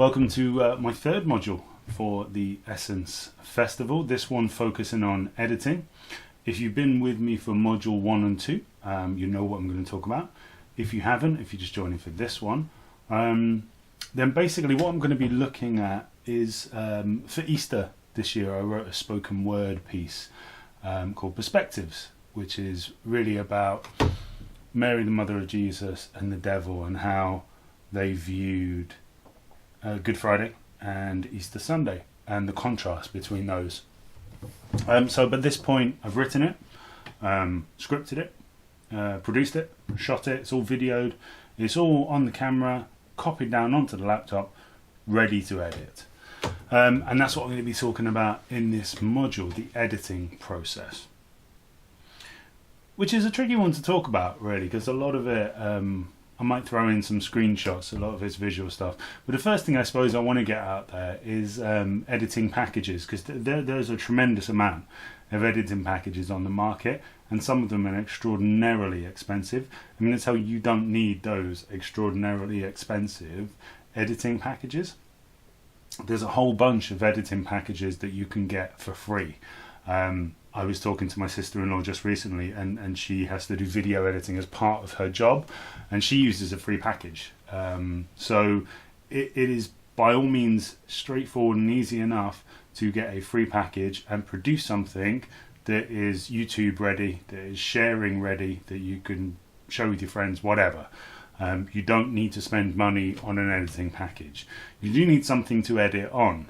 Welcome to my third module for the Essence Festival. This one focusing on editing. If you've been with me for module 1 and 2, you know what I'm going to talk about. If you haven't, if you're just joining for this one, then basically what I'm going to be looking at is for Easter this year I wrote a spoken word piece called Perspectives, which is really about Mary, the mother of Jesus, and the devil, and how they viewed Good Friday and Easter Sunday and the contrast between those. So by this point I've written it, scripted it, produced it, shot it, it's all videoed, it's all on the camera, copied down onto the laptop, ready to edit. And that's what I'm going to be talking about in this module, the editing process. Which is a tricky one to talk about, really, because a lot of it, I might throw in some screenshots, a lot of it's visual stuff. But the first thing I suppose I want to get out there is editing packages, because there's a tremendous amount of editing packages on the market, and some of them are extraordinarily expensive. I'm going to tell you don't need those extraordinarily expensive editing packages. There's a whole bunch of editing packages that you can get for free. I was talking to my sister-in-law just recently, and she has to do video editing as part of her job, and she uses a free package. So it is by all means straightforward and easy enough to get a free package and produce something that is YouTube ready, that is sharing ready, that you can show with your friends, whatever. You don't need to spend money on an editing package. You do need something to edit on.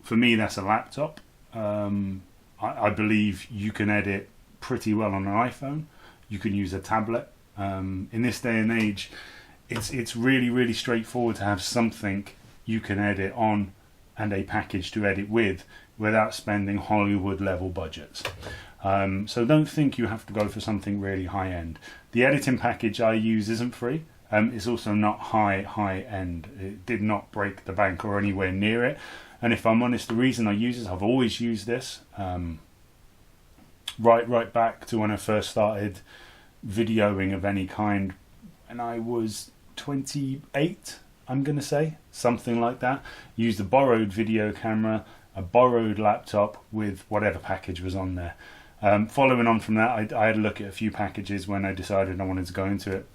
For me, that's a laptop. I believe you can edit pretty well on an iPhone. You can use a tablet. In this day and age, it's really straightforward to have something you can edit on and a package to edit with without spending Hollywood level budgets. So don't think you have to go for something really high end. The editing package I use isn't free. It's also not high end. It did not break the bank or anywhere near it. And if I'm honest, the reason I use this, I've always used this, right back to when I first started videoing of any kind, and I was 28, I'm going to say, something like that. Used a borrowed video camera, a borrowed laptop with whatever package was on there. Following on from that, I had a look at a few packages when I decided I wanted to go into it,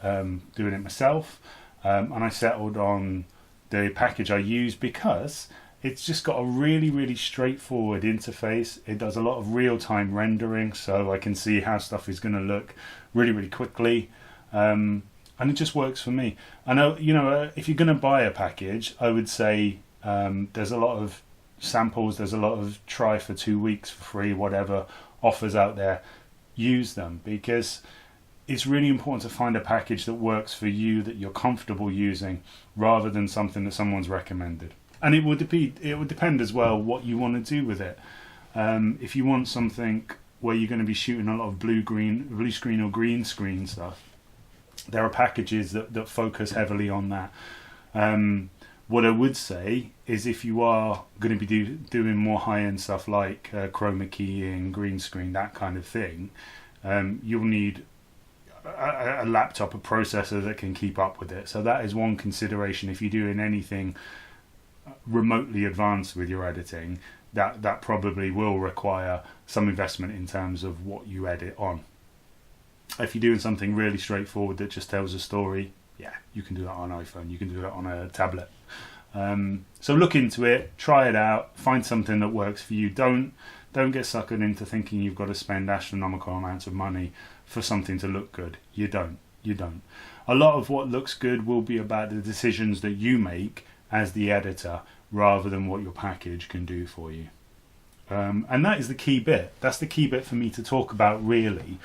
doing it myself, and I settled on the package I use because it's just got a really straightforward interface. It does a lot of real-time rendering, so I can see how stuff is going to look really quickly, and it just works for me. I know, if you're going to buy a package, I would say there's a lot of samples, there's a lot of try for 2 weeks for free, whatever offers out there. Use them, because it's really important to find a package that works for you, that you're comfortable using, rather than something that someone's recommended. And it would depend as well what you want to do with it. If you want something where you're going to be shooting a lot of blue screen or green screen stuff, there are packages that focus heavily on that. What I would say is if you are going to be doing more high-end stuff like chroma keying, green screen, that kind of thing, you'll need a laptop, a processor that can keep up with it. So that is one consideration if you're doing anything remotely advanced with your editing. That probably will require some investment in terms of what you edit on. If you're doing something really straightforward that just tells a story, yeah, you can do that on an iPhone, you can do that on a tablet. So look into it, try it out, find something that works for you. Don't get suckered into thinking you've got to spend astronomical amounts of money for something to look good. You don't. A lot of what looks good will be about the decisions that you make as the editor, rather than what your package can do for you. And that is the key bit. That's the key bit for me to talk about, really.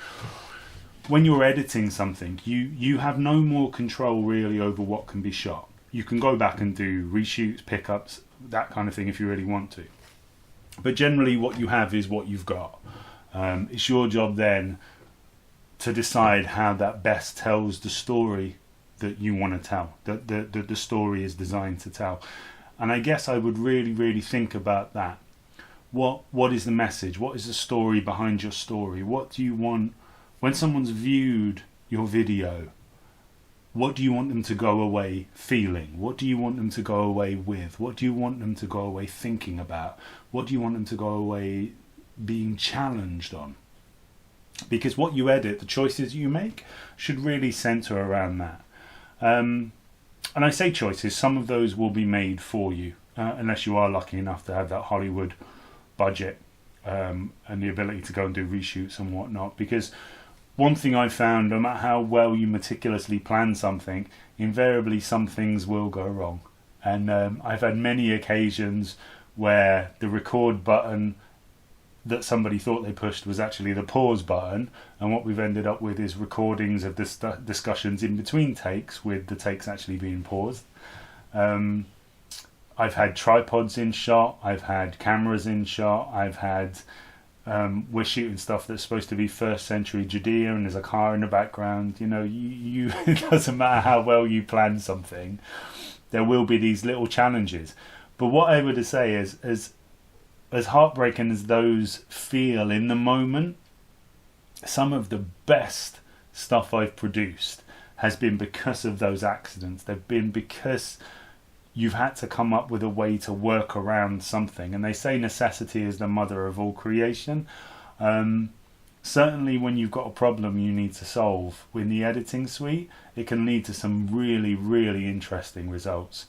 When you're editing something, you have no more control really over what can be shot. You can go back and do reshoots, pickups, that kind of thing if you really want to. But generally what you have is what you've got. It's your job then to decide how that best tells the story that you want to tell, that the story is designed to tell. And I guess I would really think about that. What is the message? What is the story behind your story? What do you want when someone's viewed your video? What do you want them to go away feeling? What do you want them to go away with? What do you want them to go away thinking about? What do you want them to go away being challenged on? Because what you edit, the choices you make, should really centre around that. And I say choices, some of those will be made for you, unless you are lucky enough to have that Hollywood budget and the ability to go and do reshoots and whatnot. Because one thing I've found, no matter how well you meticulously plan something, invariably some things will go wrong. And I've had many occasions where the record button that somebody thought they pushed was actually the pause button, and what we've ended up with is recordings of discussions in between takes, with the takes actually being paused. I've had tripods in shot, I've had cameras in shot, I've had we're shooting stuff that's supposed to be first century Judea and there's a car in the background. You know, you it doesn't matter how well you plan something, there will be these little challenges. But what I would say is, as heartbreaking as those feel in the moment, some of the best stuff I've produced has been because of those accidents. They've been because you've had to come up with a way to work around something. And they say necessity is the mother of all creation. Certainly when you've got a problem you need to solve in the editing suite, it can lead to some really, really interesting results.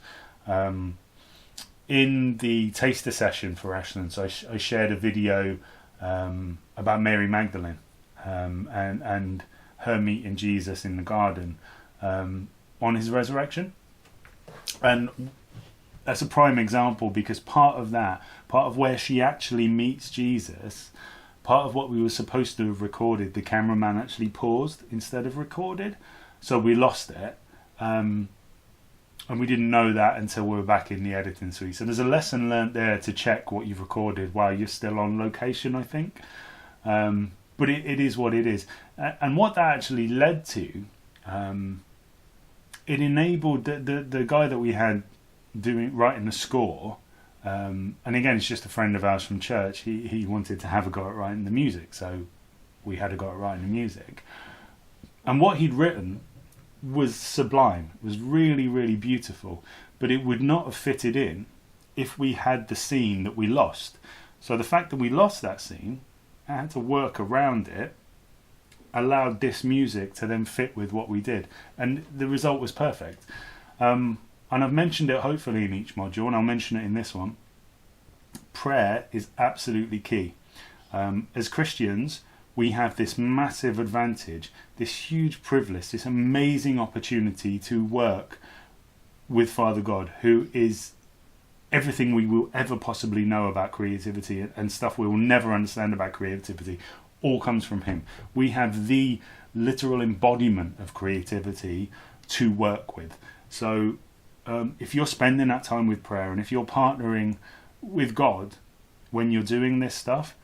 In the taster session for Ashland, so I shared a video about Mary Magdalene and her meeting Jesus in the garden on his resurrection. And that's a prime example, because part of where she actually meets Jesus, part of what we were supposed to have recorded, the cameraman actually paused instead of recorded. So we lost it. And we didn't know that until we were back in the editing suite. So there's a lesson learnt there to check what you've recorded while you're still on location, I think. But it is what it is. And what that actually led to, it enabled the guy that we had writing the score, and again, it's just a friend of ours from church. He wanted to have a go at writing the music, so we had a go at writing the music. And what he'd written was sublime. It was really, really beautiful, but it would not have fitted in if we had the scene that we lost. So the fact that we lost that scene, I had to work around it, allowed this music to then fit with what we did, and the result was perfect. And I've mentioned it hopefully in each module, and I'll mention it in this one. Prayer is absolutely key. As Christians, we have this massive advantage, this huge privilege, this amazing opportunity to work with Father God, who is everything we will ever possibly know about creativity, and stuff we will never understand about creativity all comes from him. We have the literal embodiment of creativity to work with. So if you're spending that time with prayer, and if you're partnering with God when you're doing this stuff,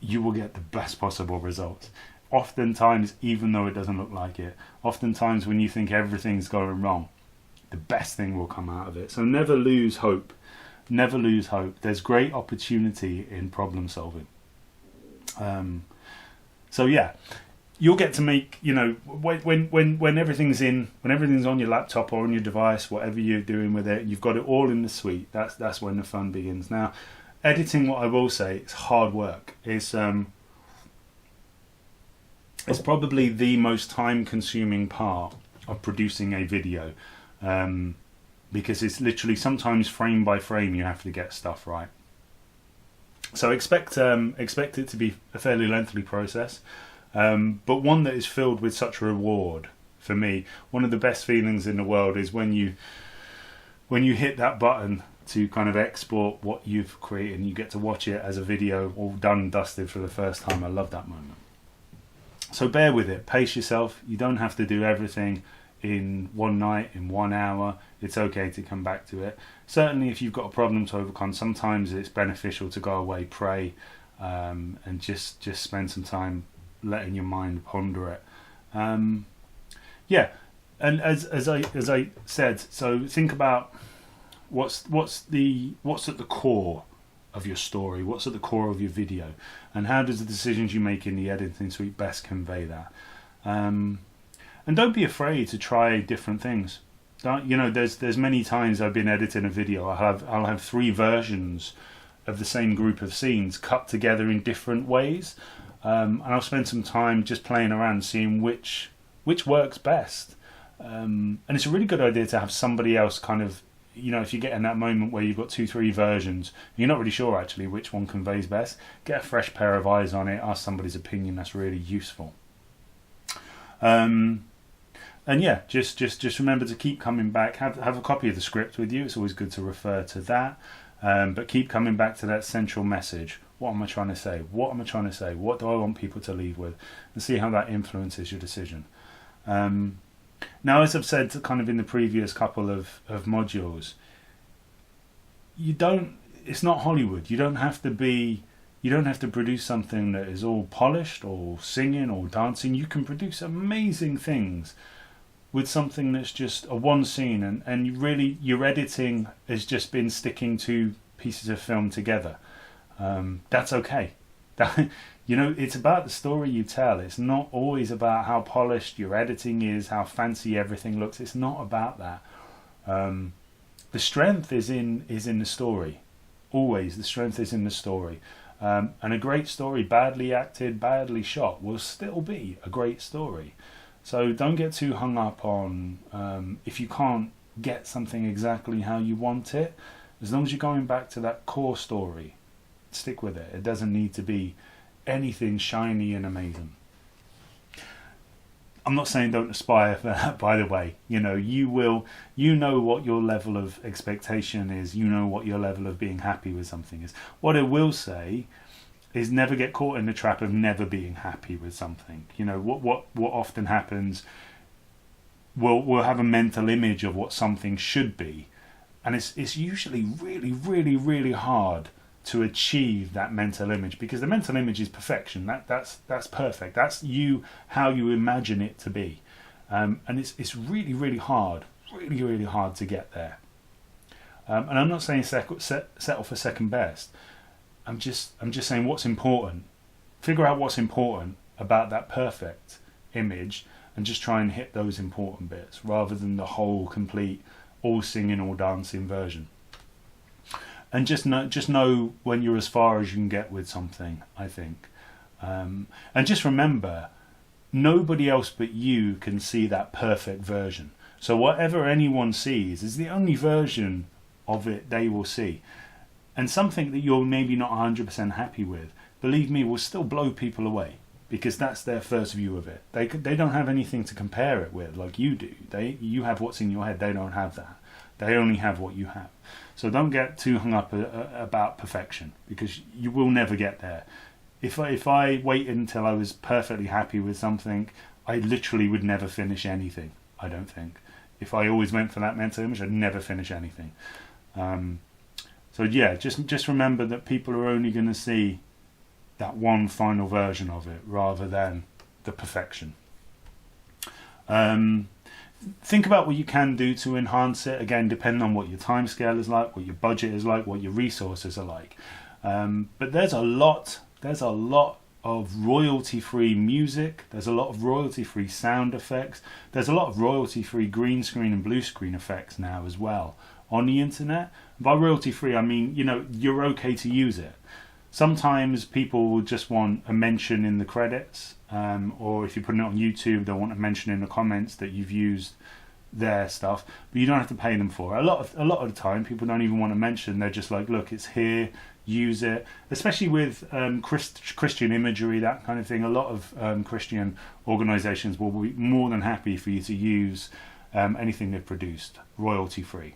you will get the best possible results. Oftentimes, even though it doesn't look like it, oftentimes when you think everything's going wrong, the best thing will come out of it. So never lose hope. Never lose hope. There's great opportunity in problem solving. So yeah, you'll get to make, you know, when everything's on your laptop or on your device, whatever you're doing with it, you've got it all in the suite. That's when the fun begins. Now, editing, what I will say, it's hard work. It's probably the most time-consuming part of producing a video, because it's literally sometimes frame by frame you have to get stuff right. So expect it to be a fairly lengthy process, but one that is filled with such reward. For me, one of the best feelings in the world is when you hit that button to kind of export what you've created and you get to watch it as a video all done and dusted for the first time. I love that moment. So bear with it, pace yourself. You don't have to do everything in one night, in 1 hour. It's okay to come back to it. Certainly if you've got a problem to overcome, sometimes it's beneficial to go away, pray, and just spend some time letting your mind ponder it. Yeah, and as I said, so think about what's at the core of your story, what's at the core of your video, and how does the decisions you make in the editing suite best convey that. And don't be afraid to try different things. There's many times I've been editing a video. I'll have 3 versions of the same group of scenes cut together in different ways, and I'll spend some time just playing around, seeing which works best. And it's a really good idea to have somebody else kind of, if you get in that moment where you've got 2-3 versions, you're not really sure actually which one conveys best, get a fresh pair of eyes on it, ask somebody's opinion. That's really useful. And yeah, just remember to keep coming back. Have a copy of the script with you. It's always good to refer to that. But keep coming back to that central message. What am I trying to say? What am I trying to say? What do I want people to leave with? And see how that influences your decision. Now, as I've said kind of in the previous couple of modules, it's not Hollywood. You don't have to produce something that is all polished or singing or dancing. You can produce amazing things with something that's just a one scene, and really your editing has just been sticking 2 pieces of film together. That's okay. It's about the story you tell. It's not always about how polished your editing is, how fancy everything looks. It's not about that. The strength is in the story. Always, the strength is in the story. And a great story, badly acted, badly shot, will still be a great story. So don't get too hung up on if you can't get something exactly how you want it. As long as you're going back to that core story, stick with it. It doesn't need to be anything shiny and amazing. I'm not saying don't aspire for that, by the way. You know what your level of expectation is. You know what your level of being happy with something is. What I will say is never get caught in the trap of never being happy with something. What often happens, we'll have a mental image of what something should be, and it's usually really, really, really hard to achieve that mental image, because the mental image is perfection. That's perfect. That's how you imagine it to be, and it's really, really hard, really, really hard to get there. And I'm not saying settle for second best. I'm just saying what's important. Figure out what's important about that perfect image, and just try and hit those important bits rather than the whole complete all singing, all dancing version. And just know when you're as far as you can get with something, I think. And just remember, nobody else but you can see that perfect version. So whatever anyone sees is the only version of it they will see. And something that you're maybe not 100% happy with, believe me, will still blow people away, because that's their first view of it. They don't have anything to compare it with like you do. You have what's in your head. They don't have that. They only have what you have. So don't get too hung up about perfection, because you will never get there. If I waited until I was perfectly happy with something, I literally would never finish anything, I don't think. If I always went for that mental image, I'd never finish anything. So yeah, just remember that people are only going to see that one final version of it rather than the perfection. Think about what you can do to enhance it, again, depending on what your time scale is like, what your budget is like, what your resources are like. But there's a lot of royalty-free music, there's a lot of royalty-free sound effects, there's a lot of royalty-free green screen and blue screen effects now as well on the internet. By royalty-free, I mean, you're okay to use it. Sometimes people will just want a mention in the credits, or if you're putting it on YouTube, they'll want a mention in the comments that you've used their stuff, but you don't have to pay them for it. A lot of the time, people don't even want to mention. They're just like, look, it's here, use it. Especially with Christian imagery, that kind of thing. A lot of Christian organisations will be more than happy for you to use anything they've produced royalty-free.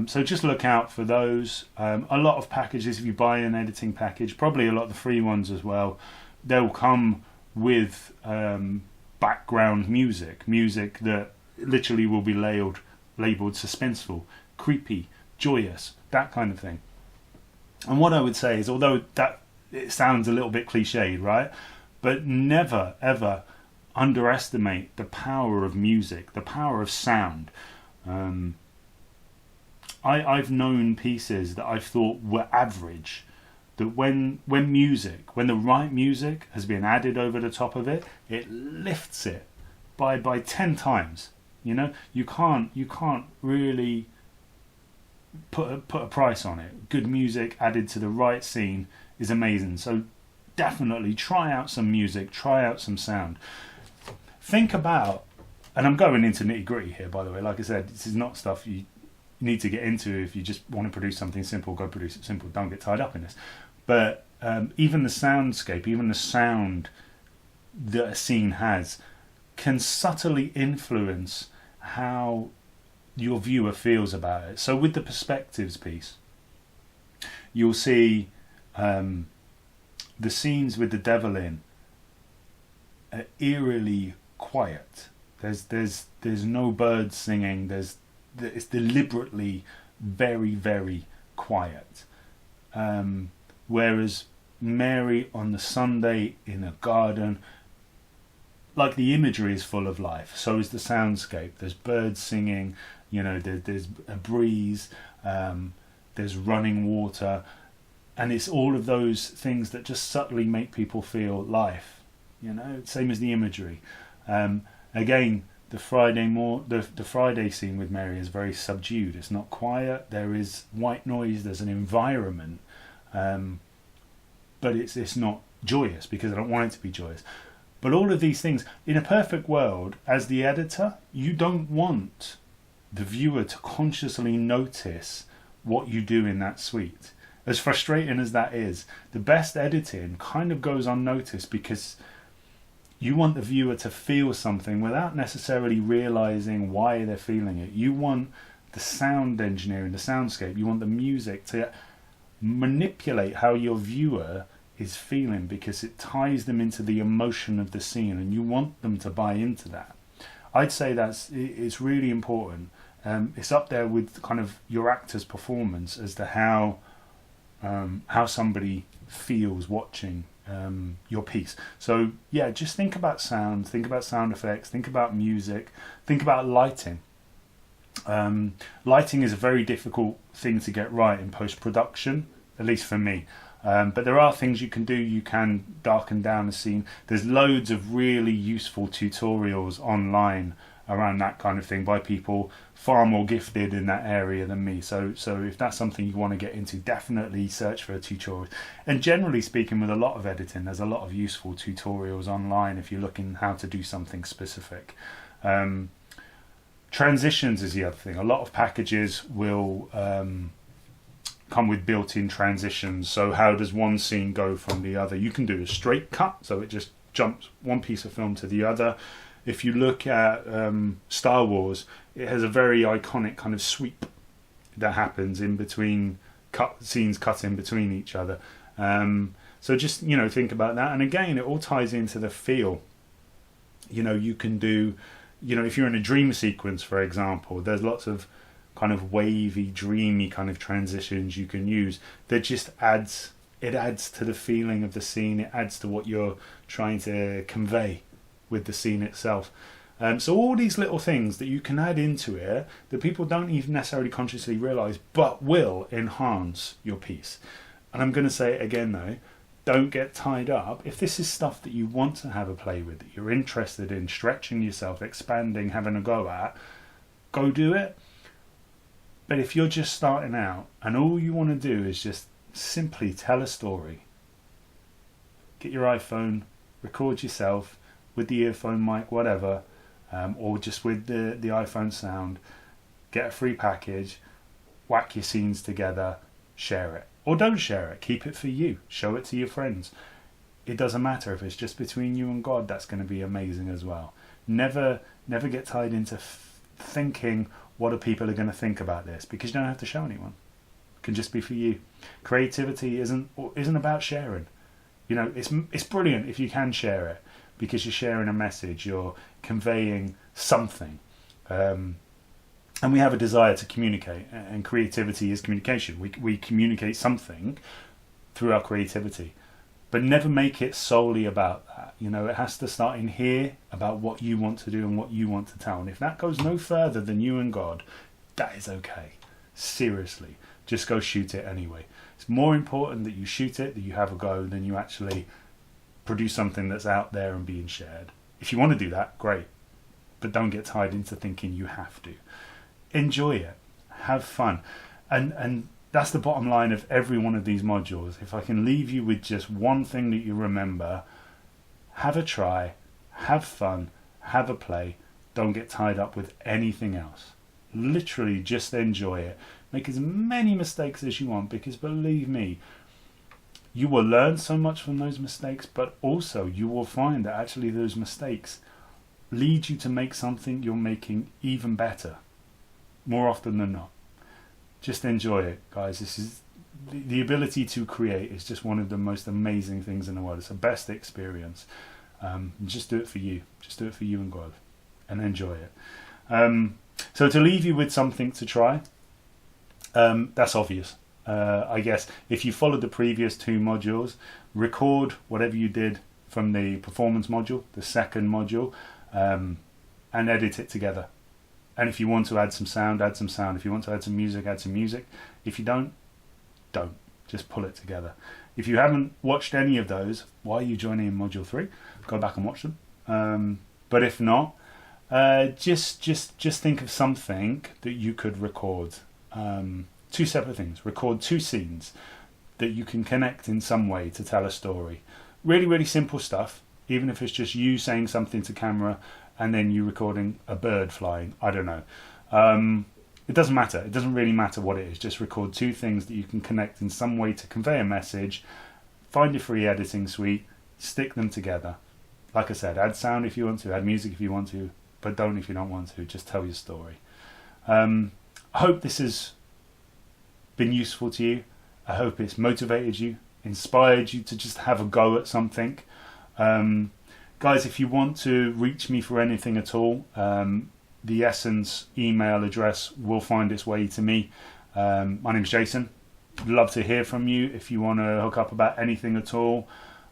So just look out for those. A lot of packages, if you buy an editing package, probably a lot of the free ones as well, they'll come with background music that literally will be labelled suspenseful, creepy, joyous, that kind of thing. And what I would say is, although that it sounds a little bit cliched, right? But never ever underestimate the power of music, the power of sound. I've known pieces that I thought were average, that when the right music has been added over the top of it, it lifts it by 10 times. You know, you can't really put a price on it. Good music added to the right scene is amazing. So definitely try out some music, try out some sound. Think about, and I'm going into nitty gritty here, by the way. Like I said, this is not stuff you need to get into. If you just want to produce something simple, go produce it simple. Don't get tied up in this. But even the soundscape, even the sound that a scene has, can subtly influence how your viewer feels about it. So with the perspectives piece, you'll see the scenes with the devil in are eerily quiet. There's no birds singing. It's deliberately very, very quiet. Whereas Mary on the Sunday in a garden, like, the imagery is full of life. So is the soundscape. There's birds singing. You know, there's a breeze. There's running water, and it's all of those things that just subtly make people feel life. You know, same as the imagery. Again, the Friday scene with Mary is very subdued. It's not quiet. There is white noise. There's an environment, but it's not joyous, because I don't want it to be joyous. But all of these things, in a perfect world, as the editor, you don't want the viewer to consciously notice what you do in that suite. As frustrating as that is, the best editing kind of goes unnoticed, because you want the viewer to feel something without necessarily realizing why they're feeling it. You want the sound engineering, the soundscape, you want the music to manipulate how your viewer is feeling, because it ties them into the emotion of the scene, and you want them to buy into that. I'd say it's really important. It's up there with kind of your actor's performance as to how somebody feels watching your piece. So yeah, just think about sound, think about sound effects, think about music, think about lighting. Lighting is a very difficult thing to get right in post-production, at least for me. But there are things you can do. You can darken down the scene. There's loads of really useful tutorials online around that kind of thing by people far more gifted in that area than me. So if that's something you want to get into, definitely search for a tutorial. And generally speaking, with a lot of editing, there's a lot of useful tutorials online if you're looking how to do something specific. Transitions is the other thing. A lot of packages will come with built-in transitions. So how does one scene go from the other? You can do a straight cut, so it just jumps one piece of film to the other. If you look at Star Wars, it has a very iconic kind of sweep that happens in between scenes cut in between each other. So just, think about that. And again, it all ties into the feel. You can do, if you're in a dream sequence, for example, there's lots of kind of wavy, dreamy kind of transitions you can use that just adds to the feeling of the scene. It adds to what you're trying to convey with the scene itself. So all these little things that you can add into it that people don't even necessarily consciously realise, but will enhance your piece. And I'm going to say it again though, don't get tied up. If this is stuff that you want to have a play with, that you're interested in stretching yourself, expanding, having a go at, go do it. But if you're just starting out and all you want to do is just simply tell a story, get your iPhone, record yourself with the earphone mic, whatever, or just with the iPhone sound, get a free package, whack your scenes together, share it. Or don't share it, keep it for you, show it to your friends. It doesn't matter if it's just between you and God, that's going to be amazing as well. Never get tied into thinking, what are people going to think about this? Because you don't have to show anyone. It can just be for you. Creativity isn't about sharing. It's brilliant if you can share it, because you're sharing a message, you're conveying something. And we have a desire to communicate, and creativity is communication. We communicate something through our creativity, but never make it solely about that. It has to start in here, about what you want to do and what you want to tell. And if that goes no further than you and God, that is okay. Seriously, just go shoot it anyway. It's more important that you shoot it, that you have a go, than you actually produce something that's out there and being shared. If you want to do that, great. but don't get tied into thinking you have to. Enjoy it, have fun, and that's the bottom line of every one of these modules. If I can leave you with just one thing that you remember, have a try, have fun, have a play, don't get tied up with anything else. Literally just enjoy it. Make as many mistakes as you want, because believe me, you will learn so much from those mistakes, but also you will find that actually those mistakes lead you to make something you're making even better, more often than not. Just enjoy it, guys. This is the ability to create is just one of the most amazing things in the world. It's the best experience. Just do it for you. Just do it for you and God, and enjoy it. So to leave you with something to try, that's obvious. I guess if you followed the previous 2 modules, record whatever you did from the performance module, the second module, and edit it together. And if you want to add some sound, add some sound. If you want to add some music, add some music. If you don't. Just pull it together. If you haven't watched any of those, why are you joining in module 3? Go back and watch them. But if not, just think of something that you could record. 2 separate things. Record 2 scenes that you can connect in some way to tell a story. Really, really simple stuff. Even if it's just you saying something to camera and then you recording a bird flying. I don't know. It doesn't matter. It doesn't really matter what it is. Just record 2 things that you can connect in some way to convey a message. Find your free editing suite. Stick them together. Like I said, add sound if you want to, add music if you want to, but don't if you don't want to. Just tell your story. I hope this has been useful to you. I hope it's motivated you, inspired you to just have a go at something. Guys, if you want to reach me for anything at all, the Essence email address will find its way to me. My name's Jason. Love to hear from you if you want to hook up about anything at all.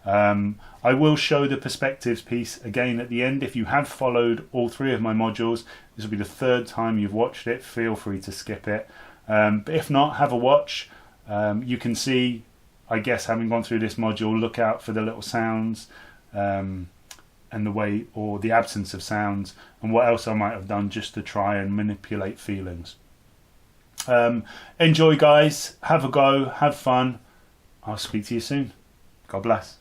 I will show the perspectives piece again at the end. If you have followed all 3 of my modules, this will be the 3rd time you've watched it. Feel free to skip it. But if not, have a watch. You can see, I guess, having gone through this module, look out for the little sounds and the way, or the absence of sounds, and what else I might have done just to try and manipulate feelings. Enjoy, guys. Have a go. Have fun. I'll speak to you soon. God bless.